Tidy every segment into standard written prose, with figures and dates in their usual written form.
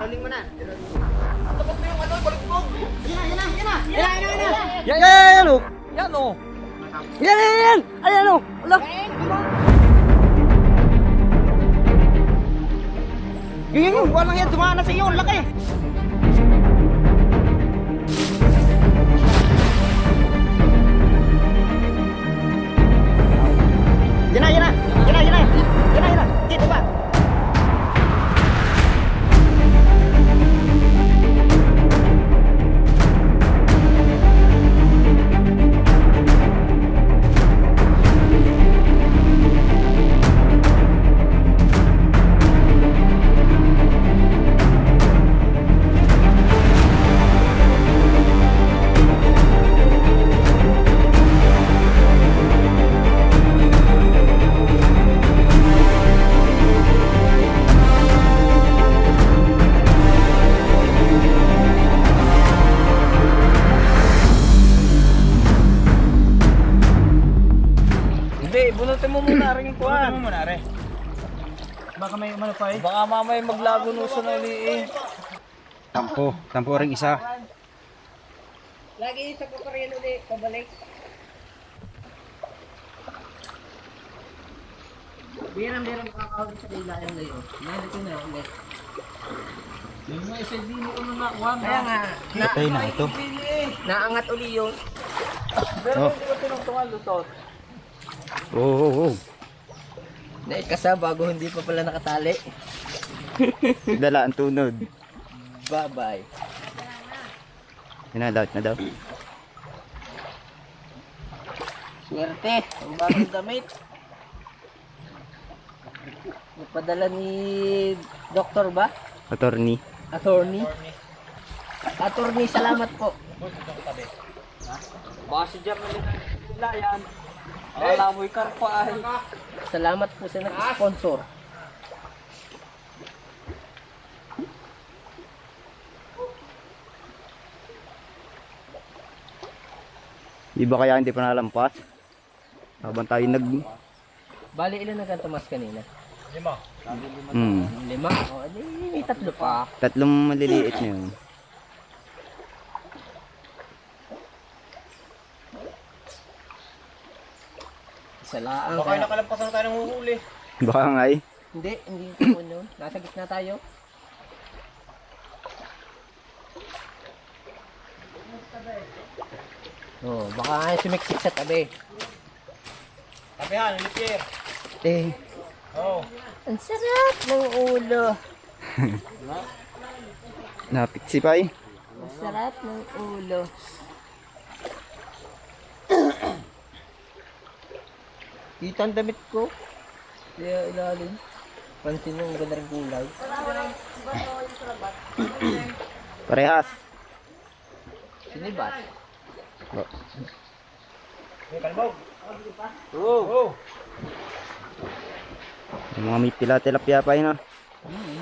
Rolling mo na. Tapos mo yung ano, baliktog. Yan o. Yan o. Yan. Ayan o. Wala. Yun. Walang yan. Dumaan na sa iyo. Laki. Yan na. Dito ba? Bunutin mo muna rin yung kuhan. Ano mo na, re? Baka may umano pa eh. Baka mamaya maglago nung sunali eh. Tampo ring isa. Lagi sa kukuryano ulit, pabalik. Biram kakawin sa kailangan ngayon. Nandito na ulit. Yung mga SLD mo ko nung nakuha. Kaya nga, Patay na ito. naangat uli yun. Pero hindi ko tinungtungan lutot. Oo. Naikasa bago hindi pa pala nakatali. Dala ang tunod. Bye-bye. Hinalaot na daw. Swerte, ang bagong damit. Napadala ni Doktor ba? Attorney. Attorney? Attorney, salamat po. Baka si Jam nila yan. Akala mo'y karpa ay. Salamat po sa nag-sponsor. Di ba kaya hindi pa nalampas? Habang tayo Bali, ilan na Tomas kanina? 5. 5? O, di, may 3 pa. Tatlong maliliit na yun. Isa lang. Baka nakalampasan na tayo ng huhuli. Baka nga eh. Hindi ko yun. Nasa gitna tayo. Oh, baka nga sumiksik sa tabi. Tabihan, Lipyer. Oo. Ang sarap ng ulo. Napiksipay. Ang sarap ng ulo. Kita ang damit ko. Kaya ilalim. Pansin mo, ang ganda rin kulay. Parehas. Sinibat. May kalbog. Oo. Yung mga may tilapia pa yun ah.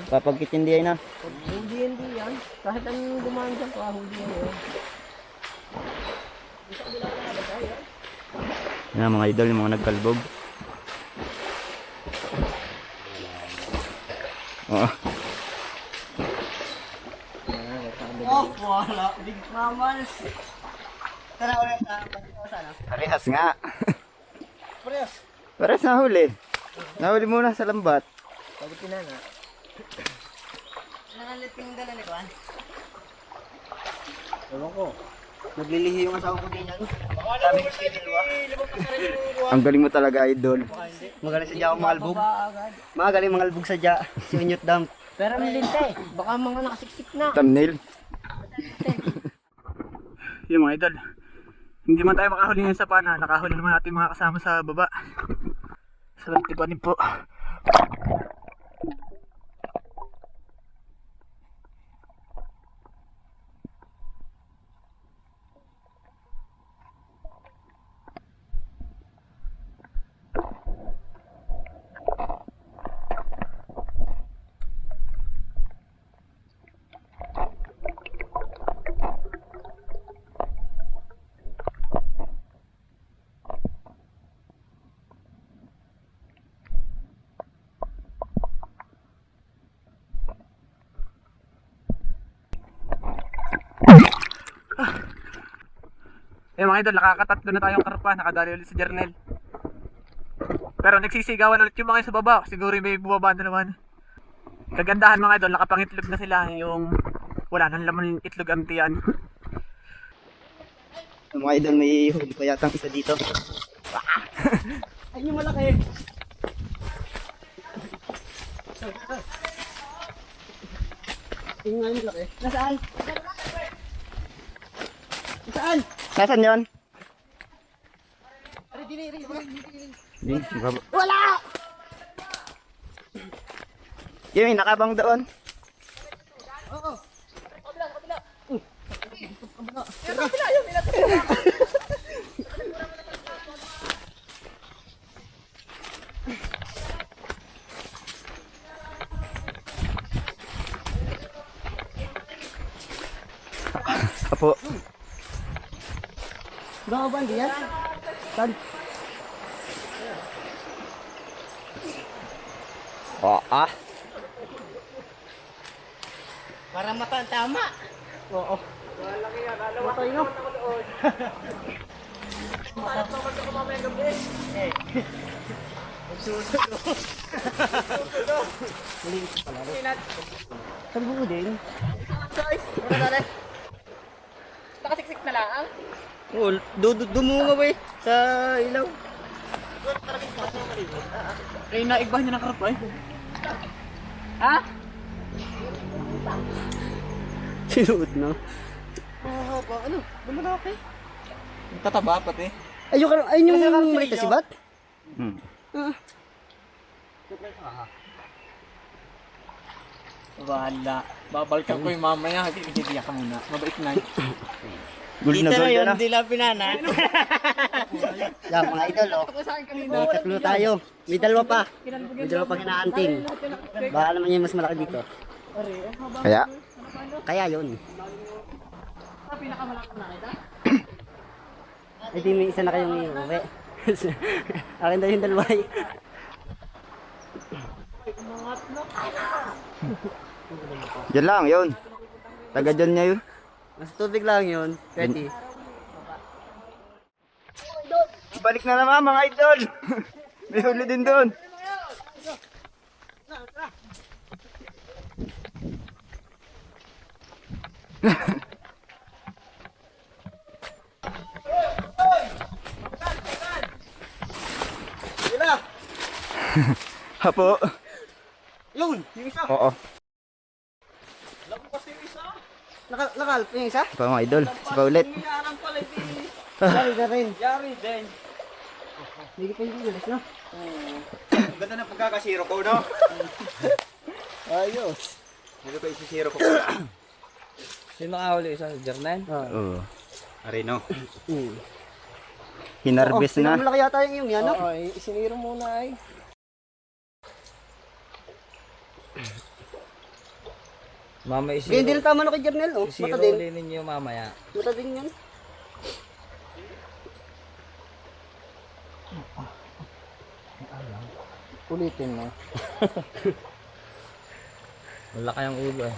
Papagkit hindi ay na. Hindi yan. Kahit anong dumaan dyan, kahuli yan. Yan mga idol, yung mga nagkalbog. Oo. Oh, wala. Big mamas. Tara ulit sa sana. Parehas nga. Press. Parehas nahuli. Nahuli muna sa lambat. Pagod pinana. Nakalit yung dala ni Kwan. Ewan ko. Naglilihi yung asawa ko din yan. Baka alam mo sa libog ka sa rin yung kuha. Ang galing mo talaga idol. Magaling sa dya mangalbog. Magaling mangalbog sa dya. Si Unyot Dam. Pero ang linte. Baka mga nakasiksik na. Thumbnail. Yung mga idol. Hindi man tayo makahuli ngayon sa pana. Nakahuli naman natin mga kasama sa baba. Swerte pa rin po. Eh mga idol, nakakatatlo na tayong karpa, nakadali ulit si Jernel. Pero nagsisigawan ulit yung mga sa baba, siguro may bumaba na naman. Kagandahan mga idol, nakapangitlog na sila, yung wala nang laman yung itlog ang tiyan. Mga idol, may huli pa yatang isa dito. Ay, yung malaki. Yung nga yung malaki. Nasaan? Nasaan? Nasaan yun? Ari, dili. Di, baba. Wala! Yung nakabang doon. Oo. Apo. Baka ba hindi yan? Saan? Oh, ah. Para matama. Oo. Matay no. Sabi mo din. Nakasiksik na lang. Oo, dumunga ba sa ilaw. Eh, naigbahan niya ng karpa eh. Ha? Sinuot na. Mahaba, ano? Lumalaki. Tataba pati. Ayun yung maliit na sibat? Hmm. Wala. Babalikan ko yung mamaya. Hindi ka muna. Mabait na. Gold na gold na. Hindi lang pinana. Yan, mga idol, oh. May tatlo tayo. May dalawa pa. May dalawa pa kinaanting. Baka naman yung mas malaki dito. Kaya, Kaya yun. Ay, di may isa na kayong iuwi. Akin daw yung dalawa eh. yan lang, yun. Taga dyan niya yun. Mas tubig lang yun. Pwede. Balik na naman mga idol. May huli din doon. Hapo. Yun! Yung isa! Oo. Nakalp yung isa? Pa mga idol. Si Paulit. Yari na rin. Yari din. Hindi pa yung gulis, no? Ang ganda ng pagkakasiro ko, no? Ayos. Dito ko isisiro ko. Sino nakahuli isa? Jernel? Oo. Arino. Hmm. Hinarbis na. Malaki yata yung iyong yan, no? Oo, isiniro muna ay. Mama isiro. Hindi na tama na kay Jernel, oh. Isiro Mata din. ulit ninyo mamaya. Mata din yan. Ulitin mo. Malaki ang ulo eh.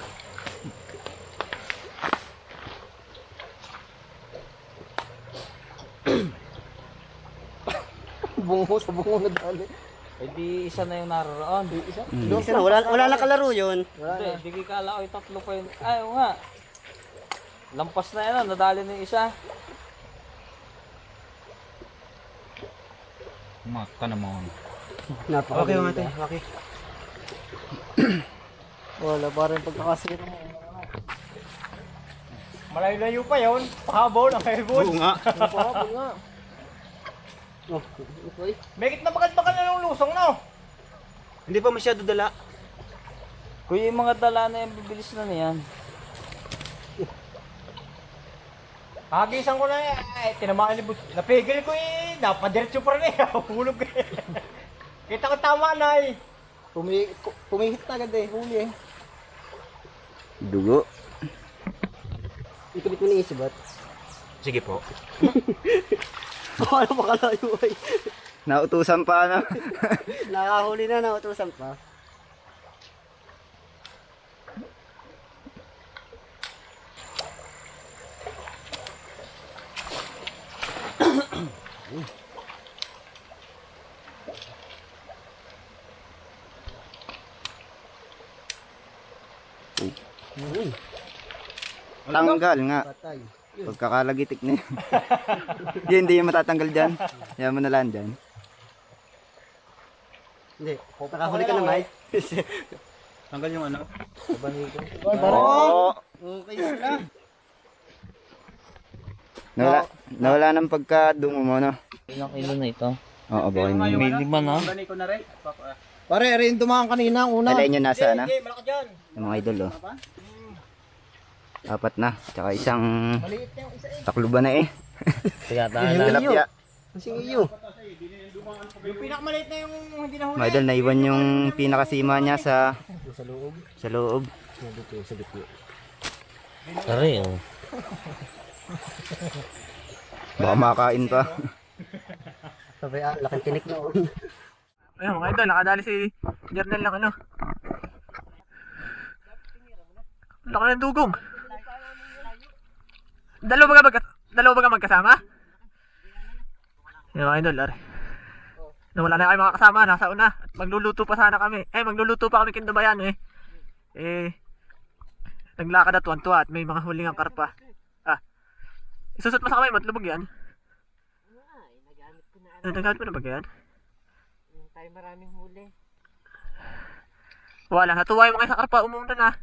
Bungo sa bungo na dali. Eh di isa na yung naroon. Isa? Isa na, wala na kalaro yun. Hindi, di kala ko tatlo pa yun. Ay, oo nga. Lampas na yan, nadali na yung isa. Maka naman. Napaka mga ate. Okay. Wala, parang pagkakasiro mo. Malayo-layo pa yun. Pahabol, ang hebol. Oo nga. Pahabol nga. Oh, okay. Megit na bakal-bakal na yung lusong na. Hindi pa masyado dala. Kuya, yung mga dala na yan, bibilis na yan. Hagisan ko na eh, tinamaan ni Bus. Napigil ko eh, napadiretso pa rin eh, hulog eh. Kita ko tama na eh. Pumihit na agad eh, huli eh. Dugo. Ikabit mo na isip ba't? Sige po. Ano makalayo ay? Nautusan pa na. Nakahuli na, nautusan pa. Tanggal nga. Patay. Pagkakalagitik na yun. Hindi yung matatanggal dyan. Yan mo na lang dyan. Hindi. Nakahuli ka na, Mike. Tanggal yung ano? Oo. Okay na. Nawala ng pagkadungo mo, no? Ilang kilo na ito? Oo, bakit mo. May lima na. Bani ko na rin. Pare, rin dumaan kanina ang una. Alay nyo nasa, ano? Malaki dyan. Yung mga idol, oh. Apat na. Tsaka isang takluban na eh. Kaya Tilapia. Kasing iyo. Yung pinakamaliit na yung hindi na Mga idol, naiwan yung pinakasima niya sa loob. Pare, oh. Baka makain pa. Sabi laking tinik na. Ayun mga idol, nakadali si Jernel ng ano. Laki ng dugong. Dalawa ba magkasama? Yung mga idol, are. Nawala na kayo mga kasama, nasa una. Magluluto pa sana kami. Magluluto pa kami kindabayan naglakad at tuwan-tuwa at may mga huling ang karpa. Isusot mo sa kamay mo at lubog yan. Nagamit mo na ba yan? Tayo maraming huli. Wala, natuwa yung mga sa karpa, umunta na.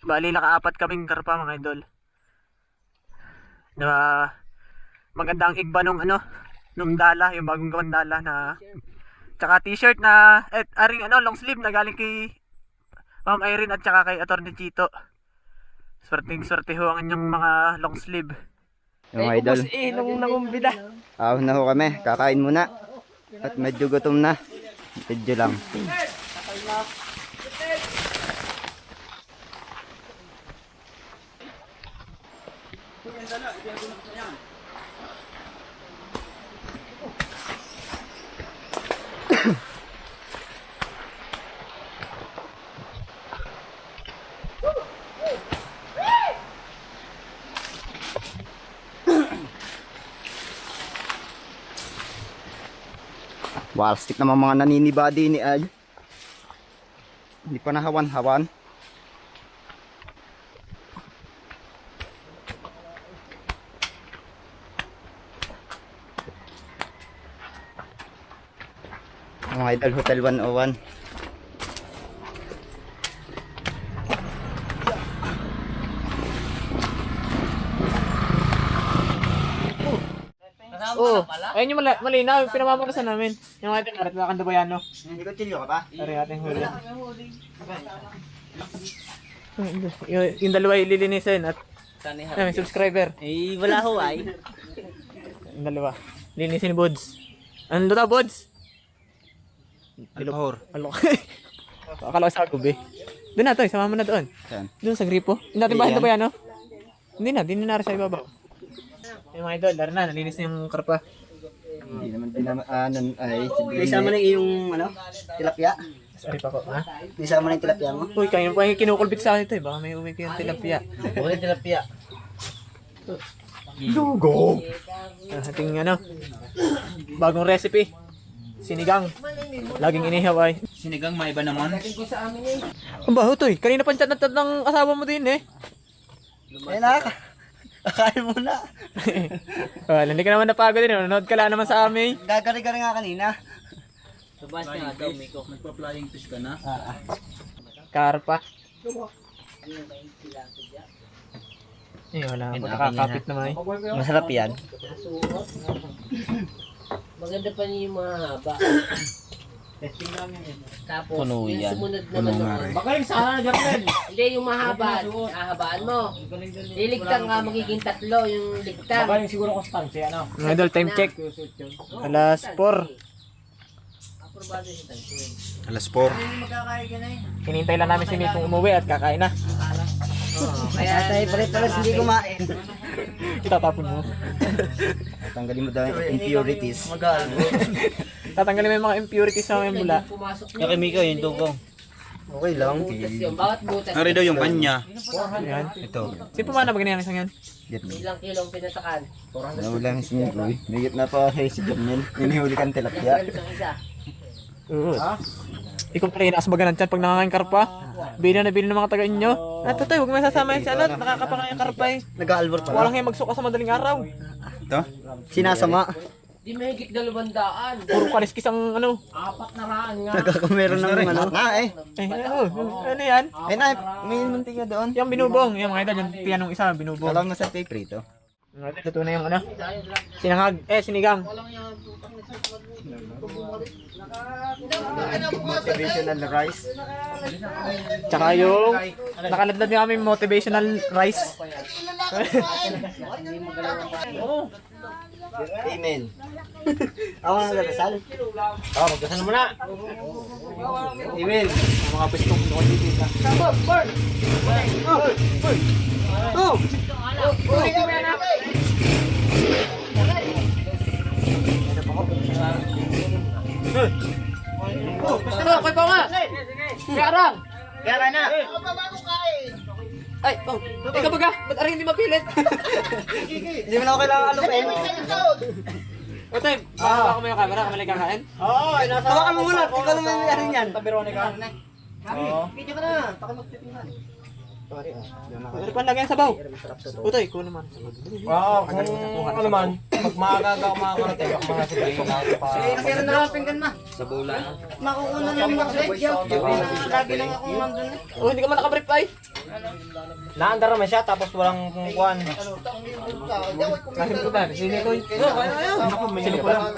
Bali, nakaapat kaming karpa mga idol. Na maganda ang igba nung nung dala, yung bagong gawang dala na tsaka t-shirt na aring long sleeve na galing kay Ma'am Irene at tsaka kay Atty. Chito. Swerte ho ang inyong mga long sleeve. Yung mga idol. Nung nangumbida. Ahon na ho kami. Kakain muna. At medyo gutom na. Medyo lang. Walstick naman mga naninibadi ni Ad. Hindi pa nahawan-hawan. Mga idol, Hotel 101. Oo. Ayun yung malinaw, yung pinamamarasan namin. Yung ating arat na kandabayano. Hindi ko tilyo ka pa? Ari ating huli. Yung dalawa ililinisin at may subscriber. Wala ho ay. Yung dalawa. Linisin ni Bods. Ano daw, Bods? Alpahor. Alok. Akala ko sa gubi. Doon na to, sama mo na doon. Saan? Doon sa gripo. Hindi natin ba ba yan, no? Hindi na sa ibabaw. Yung mga idol, laro na, nalinis na yung karpa. Hindi naman dinamaanan ay. Isama na yung tilapia. Sorry pa ko, ha? Isama na yung tilapia mo. Uy, kayo pa yung kinukulbit sa akin ito eh. Baka may uwi ko yung tilapia. Huwag tilapia. Dugo! Ating bagong recipe. Sinigang. Laging inihaw ay. Sinigang maiba naman. Ang baho to eh. Kanina pa chat ng asawa mo din eh. Ay kain mo na. Well, hindi ka naman napagod din. Nanonood ka lang naman sa amin. Gagari-gari nga kanina. Sabas na daw, Miko. Nagpa-flying fish ka na. Karpa. Wala. Pagkakapit naman eh. Masarap yan. Maganda pa niyo yung mga haba. Tapos, Puno yung yan. sumunod Puno naman nga naman. rin. Baka yung sana Jacqueline. Hindi, yung mahaba. Hahabaan mo. Liligtang nga, magiging tatlo yung ligtang. yung siguro constante Mga idol, time check. Alas 4. Aprobado yung tansin. Alas 4. Hinintay lang namin si Mikong umuwi at kakain na. Kaya Tayo pare-pares hindi kumain. Itatapon mo. Tanggalin mo daw yung impurities. Tatanggalin mo yung mga impurities sa mga mula. pumasok Kaya kay Mika yung dugong. Okay lang. Butas yun. Bawat butas. Nari daw yung kanya. Yan. Ito. Sino pa man na ganyan isang yan? Get me. Ilang kilong pinatakan. Nawala ang singil ko. Bigit na pa kayo si Jamil. Hinihuli kang tilapia. Isang isa. Oo. Ikaw pala inaas baga ng tiyan pag nangangain karpa. Bili na bili ng mga taga inyo. At tatay, huwag mo sasama yan si Anot. Nakakapangain karpa eh. Nag-aalbor pa. Walang yung magsuka sa madaling araw. Ito? Sinasama. Di mahigit 200. Puro kaliskis ang ano. 4 na raan nga. Nagkakameron ng ano. Na eh. Ano yan? Ay na, may munting nga doon. Yung binubong. Yung mga idol, yung tiyan ng isa, binubong. Alam mo sa tape rito. Ito na yung ano. Sinangag. Sinigang. Motivational rice. Tsaka yung nakaladlad yung aming motivational rice. Amen. Ako na nagdasal. Magdasan mo na. Email. Ang mga pistong doon dito. Oh! Ano? Koy pa nga. Karang. Kaya na! Ay, Pong. Ikaw baga. Ba't aring hindi mapilit? Hindi mo na ako kailangan alupin. O tayo, baka ko mo yung camera. Kamalay kakain. Oo, tawakan mo muna. Ikaw naman may arin yan. Veronica. Video ka na. Taka magtitingnan. Ano pa lagyan sa baw? Utoy, ko naman. Oo, kung ano man, pag maaga ka makakarating, ako mga sabihin na pa. Nakira na lang pinggan ma. Sa bulan. Makukunan namin mag-break yan. Lagi lang akong nandun eh. Oh, hindi ka man nakabrief ay. Naandar naman siya, tapos walang kuwan. Kasi ko ba? Sili ko. Sili ko lang.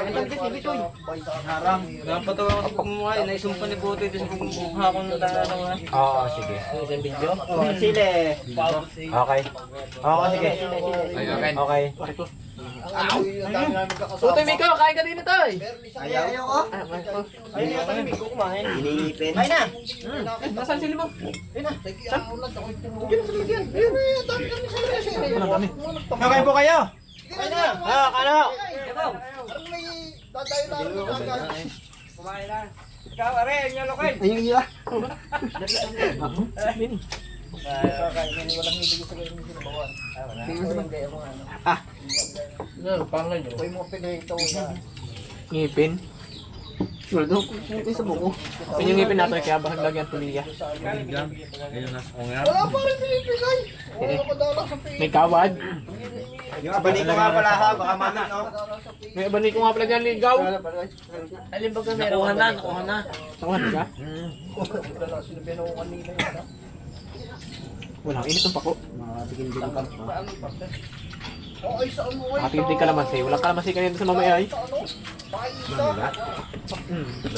Dapat ako pagmumuhay, naisumpa ni Puto ito sa pagmumuha ko ng dalawa. Oo, sige. Isang video. Sile. Okay. Oo, sige. Okay. Utoy, Miko, kain ka din ito eh. Ayaw ko. Hinihipin. Ay na! Nasaan sili mo? Okay po kayo. Ano? Ikaw, are, yung lokay. Ayun yun ah. Ngipin. Sweldo ko. Ito sa buko. Yun yung ngipin natin, kaya bahag lagyan tuliya. May kawad. Yung abani ko nga pala ha, baka mamin no. May abani ko nga pala dyan, ligaw. Alin ba ka meron? Nakuha na. Tawad ka? Walang init ng pako. Makatigil kalamansi. Walang kalamansi kanina sa mamaya ay.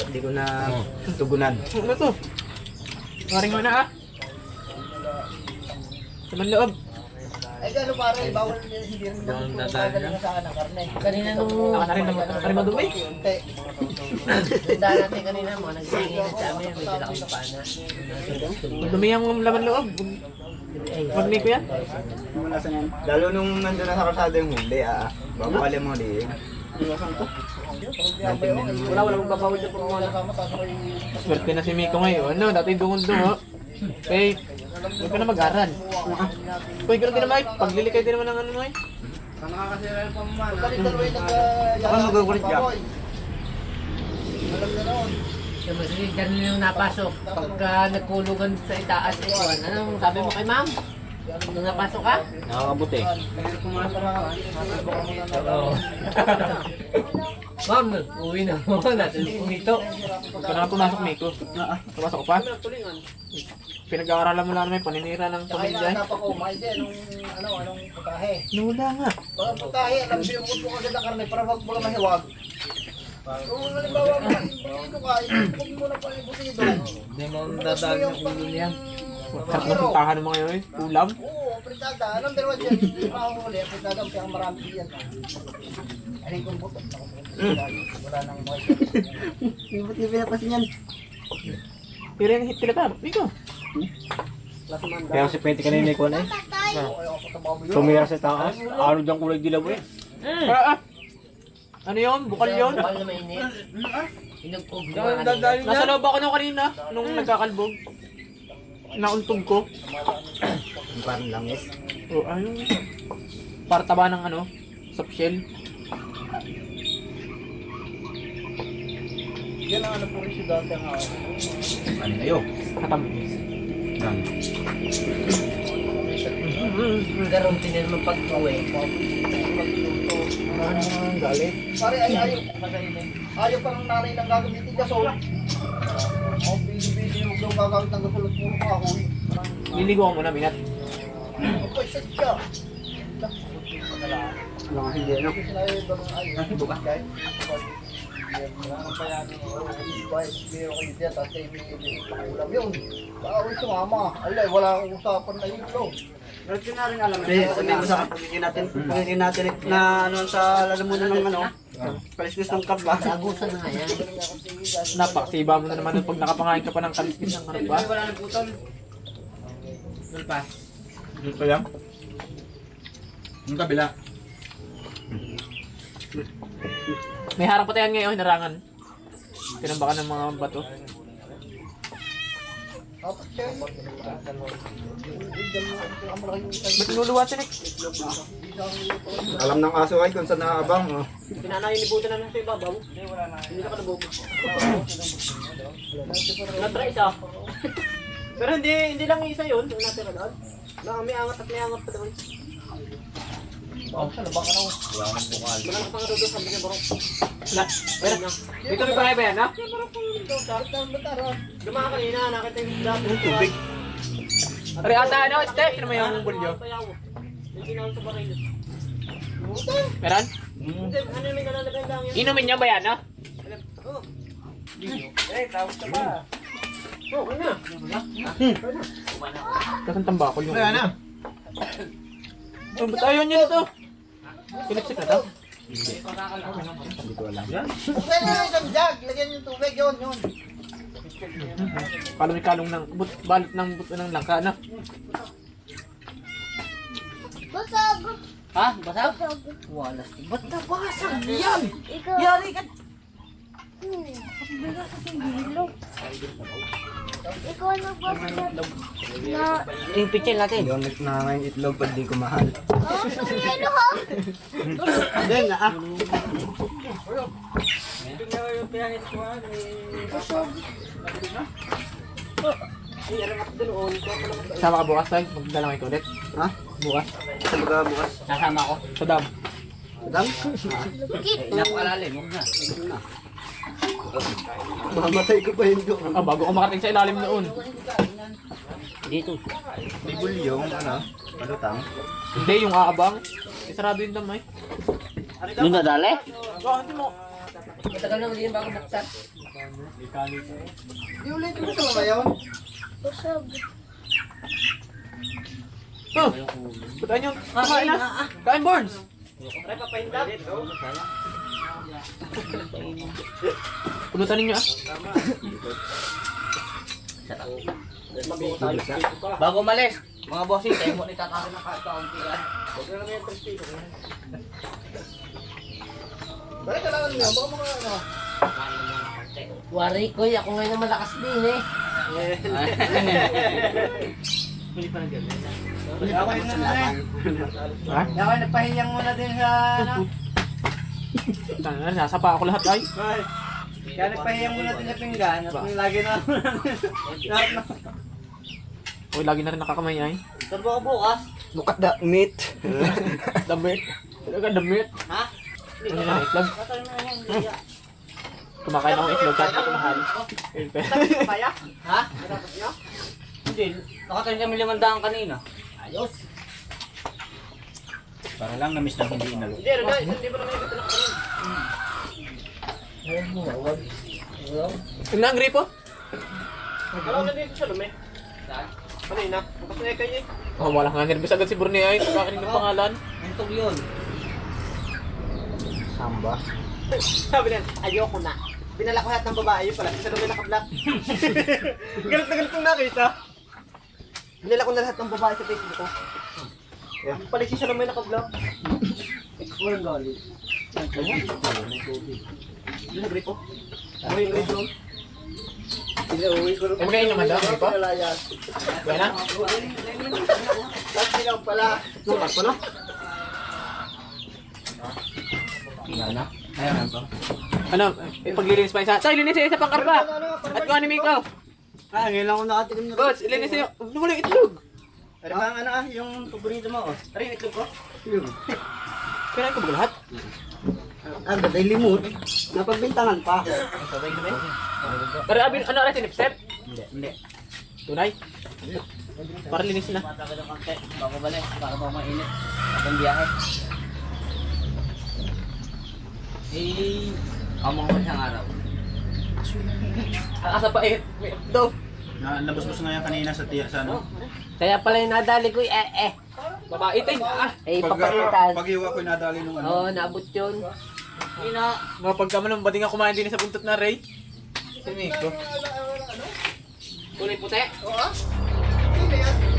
Hindi ko na tugunan. Ano to? Maring mo na ah. Saman loob. Ay gano'n pare, bawal hindi rin dadalhin sa akin ng karne. Kanina nung Naka na rin naman. Naka rin madumi. tanda natin kanina mga nagsingin sa amin. May dala kong pana. Madumi ang laman loob. Wag ni ko yan. Lalo nung nandun na sa kalsada yung huli, babakali mo liig. Wala magbabawal dyan po mga swerte na si Miko ngayon. Ano, dati dungo-dungo. Okay, huwag ka na mag-aral. Kung gano'n din naman, paglilikay din naman ng ano mo eh. Ako magagulit dyan. Kasi ganun yung napasok. Pagka nagkulugan sa itaas ito, anong sabi mo kay ma'am? Nung napasok ka? Nakakabuti. Oo. Ma'am, uwi na mo. Natin pumito. Huwag ka na pumasok, Miko. Pumasok ka pa? Pinag-aaralan mo lang naman, paninira ng pamilya. Napakumay din, anong putahe. Wala nga. Baka putahe, alam mo yung mo agad ang karne para wag mo lang mahiwag. Kung halimbawa mo, ito ka, huwag mo na pala yung busido. Hindi mo dadaan yung ulo niya. Sarap na puntahan ng mga yun eh. Ulam. Oo, pritada. Anong dalawa dyan? Makahuli, pritada ang piyang marami diyan. Ay, kung buto. Wala nang mga. Ba't yung pinapasin yan? Pero yung hit ka ba? Miko. Kaya si Pwede kanina ko na eh. Sumira sa taas. Ano dyan kulay dilaw eh. Ano yun? Bukal yun? Bukal na mainit. Inugog. Nasa loob ako nung kanina, nung nagkakalbog. nauntog ko. Parang langis. O, ayun. Para taba ng ano, soft shell. Ano kayo? Katamis. Yan. Garong tinan mo pag-uwi. Pare, ayaw pa ng nanay ng gagamitin gasol. Ang bili-bili yung gagamit ng gasol at puro kahoy. Liligo ko muna, Minat. Ay, sadya. Mga hindi, ano? Bukas guys. Meron pa yan. Meron kayo dyan. Tapos ulam yun. Bawal sumama. Alay, wala akong usapan na yun. Kasi sabihin mo sa pagiging natin na ano sa lalamunan ng ano, kaliskis ng karba. Agusan na nga yan. Napakasiba mo na naman pag nakapangain ka pa ng kaliskis ng karba. Dito pa lang. Yung kabila. May harang patayan ngayon, hinarangan. Tinambakan ng mga bato. Ba't nululuwa siya, Nick? Alam ng aso ay kung saan naabang. Oh. Pinanayin ni Buda na lang sa ibabaw. Hindi na ka nabobo. Natry isa. Pero hindi lang isa yun. Yung natira doon. May angat at may angat pa doon. Wala ka pang doon sa mga barok. Dito may bahay ba yan, ha? Dumaan kanina, nakita yung dati. Yung tubig. Ari ata ano, este? Sino mo yung bulyo? Meron? Inumin niya ba yan, ha? Oo, ano? Kasang tambakol yung... Kaya na. Ba't ayaw niya nito? Pinagsik na daw? Kaya na isang jug. Lagyan yung tubig yun. Kalong-kalong ng balot ng buto ng langka na. Basag! Ha? Basag? Wala. Ba't nabasag yan? Yari ka. Ikaw nagbasag na... Yung pitchin natin. Yung nangangain itlog pag di ko mahal. Oh, sumilo ha? Hindi na ah. Basag. Sama ka bukas tayo, magdala kayo ulit. Ha? Bukas. Sa baga bukas. Sasama ko. Sa dam. Madam? Napakalalim. Huwag na. Mamatay ko pa yun doon. Bago ko makarating sa ilalim noon. Dito. May bulyong, ano, palutang. Hindi, yung aabang. Isarado yung dam ay. Doon na dali? Hindi mo. Matagal na hindi yung bago buksan. Di ulit mo sa ngayon. Basag. Ba't yun? Kain na. Kain, Borns. Pulutan ninyo ah. Bago umalis. Mga bossing, tayo mo itatawin ng kaunti yan. Bakit kailangan mo yan? Baka mga ano. Wari ko, ako ngayon na malakas din eh. Ha? Ako nagpahiyang muna din sa ano. Nasa pa ako lahat ay. Kaya nagpahiyang muna din sa pinggan at lagi na. Uy, lagi na rin nakakamay ay. Turbo ko bukas. Look at that meat. Damit. Talaga damit. Ha? Ano na itlog? Kumakain akong itlog kahit ito mahal. Kaya? Ha? Hindi. Nakatayin kami 500 kanina. Ayos. Para lang na-miss lang hindi inalo. Hindi, Rada. Hindi pa naman ito nakakaroon. Yung na ang gripo? Alam na dito sa lume. Saan? Kanina. Kapag kayo eh. Oh, wala nga nervous agad si Brunei ay. Kakakinig ng pangalan. Mentog yun. Samba. Sabi niyan, ayoko na. Binala ko lahat ng babae yun pala. Isa lume naka-black. Galit na galit kong nakita. Binala ko na lahat ng babae sa Facebook ko. Yeah. Pala siya lume naka-black. Explore galit. Ano na gripo? Ano yung gripo? Pinauwi ko rin. Eh, magayon naman daw, di ba? Pinalayas. Kaya na? Tapos silang pala. Nukat pa na? Ano? Ipaglilinis pa isa. Tay, linis isa pang karpa! At kuha ni Miko! Ngayon lang ako nakatikim na. Boss, ilinis niyo. Huwag mo lang itlog! Ano ba ang yung paborito mo? Ano yung itlog ko? Kailangan ko ba lahat? Gaday limot. Napagbintangan pa. Pero abin, ano oras sinipsep? Hindi. Tunay? Para linis na. Baka balik. Baka pa mainit. Abang biyahe. Amang ko isang araw. Asa pa eh. Daw. Nabusbos nga yan kanina sa tiya sa ano. Kaya pala yung nadali ko Babae tayo. papalitan. Pag-iwa ko nadali nung ano. Oo, naabot yun. Mga pagkaman ng bading ako kumain din sa buntot na Ray. Si Miko. Kulay puti. Oo. Hindi yan.